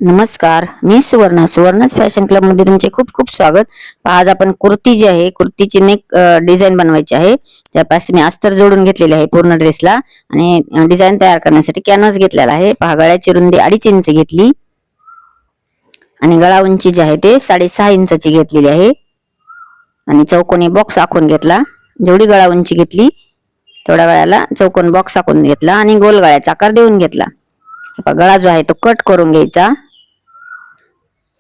नमस्कार, मी सुवर्णाच fashion club मध्ये तुमचे खूप खूप स्वागत. आज आपण कुर्ती जी आहे, कुर्तीची नेक डिझाईन बनवायची आहे. त्यापासून मी अस्तर जोडून घेतलेले आहे पूर्ण ड्रेसला आणि डिझाईन तयार करण्यासाठी कॅनव्हास घेतलेला आहे. पहा, गळ्याची रुंदी 2.5 इंच घेतली आणि गळा उंची जी आहे ते 6.5 इंचाची घेतलेली आहे आणि चौकोनी बॉक्स आखून घेतला. जेवढी गळा उंची घेतली तेवढ्या गळ्याला चौकोन बॉक्स आखून घेतला आणि गोल गळ्याचा आकार देऊन घेतला. गळा जो आहे तो कट करून घ्यायचा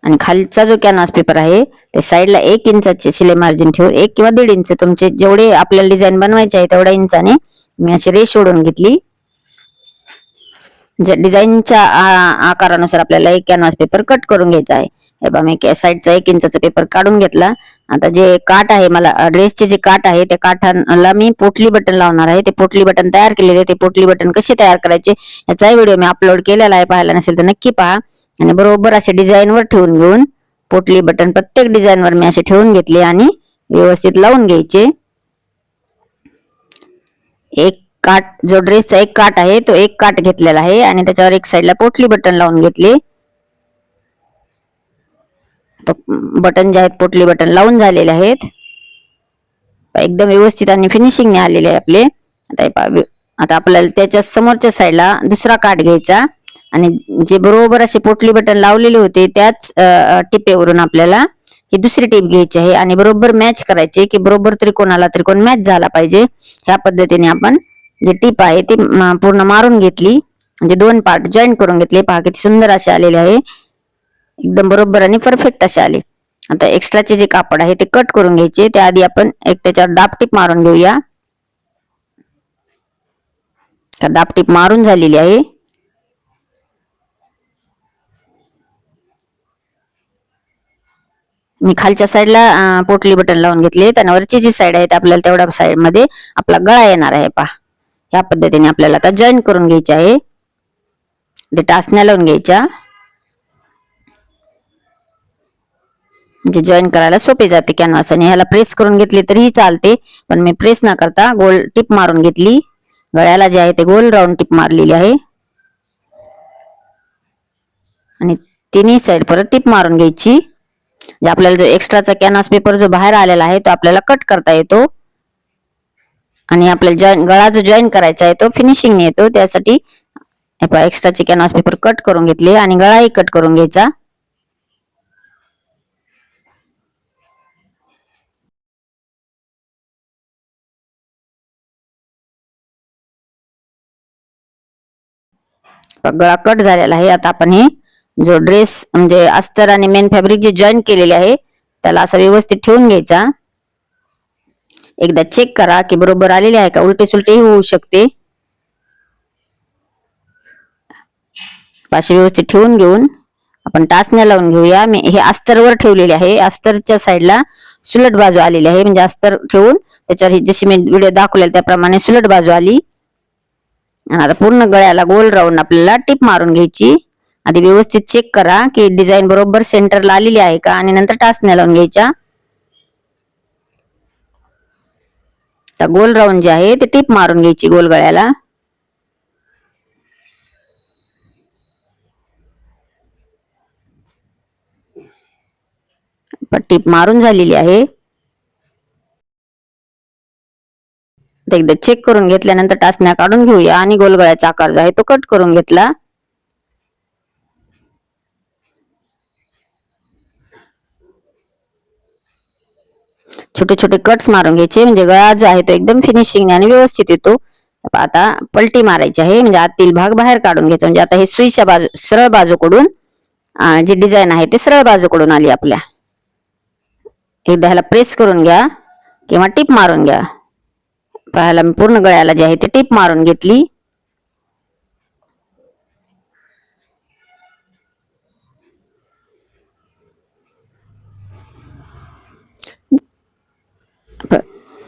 आणि खालचा जो कॅनव्हास पेपर आहे ते साईडला 1 इंचाचे शिलाई मार्जिन ठेवून 1 किंवा 1.5 इंच तुमचे जेवढे आपल्याला डिझाईन बनवायचे आहे तेवढ्या इंचाने मी अशी रेष ओढून घेतली. जे डिझाईनच्या आकारानुसार आपल्याला एक कॅनव्हास पेपर कट करून घ्यायचा आहे. हे बघा, मी साईडचा 1 इंचाचा पेपर काढून घेतला. आता जे काठ आहे, मला ड्रेसचे जे काठ आहे त्या काठाला मी पोटली बटन लावणार आहे. ते पोटली बटन तयार केलेले आहे. ते पोटली बटन कसे तयार करायचे याचाही व्हिडिओ मी अपलोड केलेला आहे. पाहायला नसेल तर नक्की पहा. आणि बरोबर असे डिझाईन वर ठेवून घेऊन पोटली बटन प्रत्येक डिझाईन वर मी असे ठेवून घेतले आणि व्यवस्थित लावून घ्यायचे. एक काठ, जो ड्रेसचा एक काठ आहे तो एक काठ घेतलेला आहे आणि त्याच्यावर एक साईडला पोटली बटन लावून घेतले. बटन जे आहेत पोटली बटन लावून झालेले आहेत. एकदम व्यवस्थित आणि फिनिशिंग आलेले आहे आपले. आता आपल्याला त्याच्या समोरच्या साईडला दुसरा काठ घ्यायचा आणि जे बरोबर असे पोटली बटन लावलेले होते त्याच टिपेवरून आपल्याला ही दुसरी टीप घ्यायची आहे आणि बरोबर मॅच करायचे की बरोबर त्रिकोणाला त्रिकोण मॅच झाला पाहिजे. ह्या पद्धतीने आपण जे टीप आहे ती पूर्ण मारून घेतली, म्हणजे 2 पार्ट जॉईन करून घेतले. पहा किती सुंदर असे आलेले आहे, एकदम बरोबर आणि परफेक्ट असे आले. आता एक्स्ट्राचे जे कापड आहे ते कट करून घ्यायचे. त्याआधी आपण एक त्याच्यावर दाबटीप मारून घेऊया. दाबटीप मारून झालेली आहे. मी खालच्या साईडला पोटली बटन लावून घेतले आणि वरची जी साईड आहे आपल्याला तेवढ्या साईड मध्ये आपला गळा येणार आहे. पहा, ह्या पद्धतीने आपल्याला आता जॉईन करून घ्यायचे आहे. ते टाचण्या लावून घ्यायच्या, म्हणजे जॉईन करायला सोपे जाते कॅनव्हास. आणि ह्याला प्रेस करून घेतले तरीही चालते, पण मी प्रेस न करता गोल टिप मारून घेतली. गळ्याला जे आहे ते गोल राऊंड टिप मारलेली आहे आणि तिन्ही साईड परत टिप मारून घ्यायची. जे आपल्याला जो एक्स्ट्राचा कॅनव्हास पेपर जो बाहेर आलेला आहे तो आपल्याला कट करता येतो आणि आपल्याला गळा जो जॉईन करायचा आहे तो फिनिशिंग येतो. त्यासाठी एक्स्ट्राचे कॅनव्हास पेपर कट करून घेतले आणि गळाही कट करून घ्यायचा. गळा कट झालेला आहे. आता आपण हे जो ड्रेस म्हणजे अस्तर आणि मेन फॅब्रिक जे जॉईन केलेले आहे त्याला असं व्यवस्थित ठेवून घ्यायचा. एकदा चेक करा की बरोबर आलेले आहे का, उलटे सुलटे होऊ शकते. पाशी व्यवस्थित ठेवून घेऊन आपण टाचण्या लावून घेऊया. मी हे अस्तरवर ठेवलेले आहे. अस्तरच्या साईडला सुलट बाजू आलेली आहे, म्हणजे अस्तर ठेवून त्याच्यावर जशी मी व्हिडिओ दाखवलेला त्याप्रमाणे सुलट बाजू आली. आणि आता पूर्ण गळ्याला गोल राऊंड आपल्याला टिप मारून घ्यायची. आधी व्यवस्थित चेक करा की डिझाईन बरोबर सेंटरला आलेली आहे का आणि नंतर टाचण्या लावून घ्यायच्या. तर गोल राऊंड जे आहे ते टिप मारून घ्यायची गोल गळ्याला. टिप मारून झालेली आहे. एकदा चेक करून घेतल्यानंतर टाचण्या काढून घेऊया आणि गोल गळ्याचा आकार जो आहे तो कट करून घेतला. छोटे छोटे कट्स मारून घ्यायचे, म्हणजे गळा जो आहे तो एकदम फिनिशिंग आणि व्यवस्थित येतो. आता पलटी मारायची आहे, म्हणजे आतील भाग बाहेर काढून घ्यायचा. म्हणजे आता हे सुईच्या बाजू सरळ बाजूकडून जी डिझाईन आहे ते सरळ बाजूकडून आली आपल्या. एकदा ह्याला प्रेस करून घ्या किंवा टिप मारून घ्या. पाहायला मी पूर्ण गळ्याला जे आहे ते टिप मारून घेतली.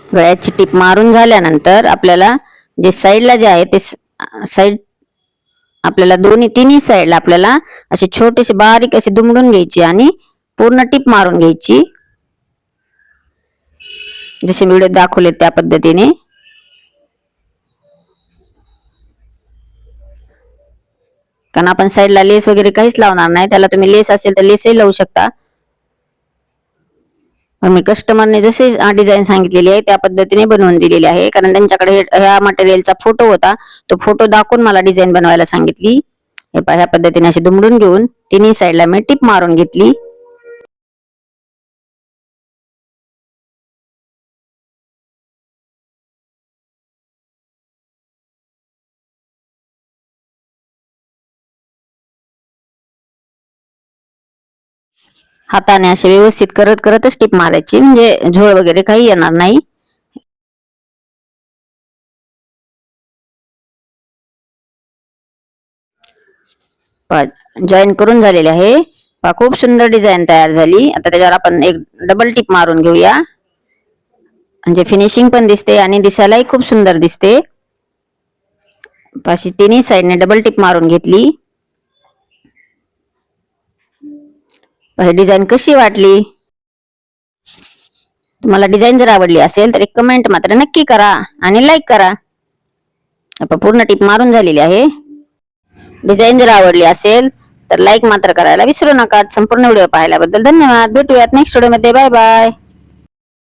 गळ्याची टिप मारून झाल्यानंतर आपल्याला जे साईडला जे आहे ते साईड आपल्याला तिन्ही साईडला आपल्याला अशी छोटीशी बारीक अशी दुमडून घ्यायची आणि पूर्ण टिप मारून घ्यायची, जसे व्हिडिओ दाखवले त्या पद्धतीने. कारण आपण साईडला लेस वगैरे काहीच लावणार नाही. त्याला तुम्ही लेस असेल तर लेसही लावू शकता. पण मी कस्टमरने जसे डिझाईन सांगितलेली आहे त्या पद्धतीने बनवून दिलेली आहे. कारण त्यांच्याकडे ह्या मटेरियलचा फोटो होता. तो फोटो दाखवून मला डिझाईन बनवायला सांगितली. हे पहा, ह्या पद्धतीने अशी दुमडून घेऊन तिन्ही साईडला मी टिप मारून घेतली. हाताने असे व्यवस्थित करत करतच टिप मारायची, म्हणजे झोळ वगैरे काही येणार नाही. जॉईन करून झालेले आहे. खूप सुंदर डिझाईन तयार झाली. आता त्याच्यावर आपण एक डबल टिप मारून घेऊया, म्हणजे फिनिशिंग पण दिसते आणि दिसायलाही खूप सुंदर दिसते. अशी तिन्ही साईडने डबल टिप मारून घेतली. ही डिझाईन कशी वाटली? तुम्हाला डिझाईन जर आवडली असेल तर एक कमेंट मात्र नक्की करा आणि लाईक करा. आपण पूर्ण टिप मारून झालेली आहे. डिझाईन जर आवडली असेल तर लाईक मात्र करायला विसरू नका. संपूर्ण व्हिडिओ पाहिल्याबद्दल धन्यवाद. भेटूयात नेक्स्ट व्हिडिओ मध्ये. Bye bye.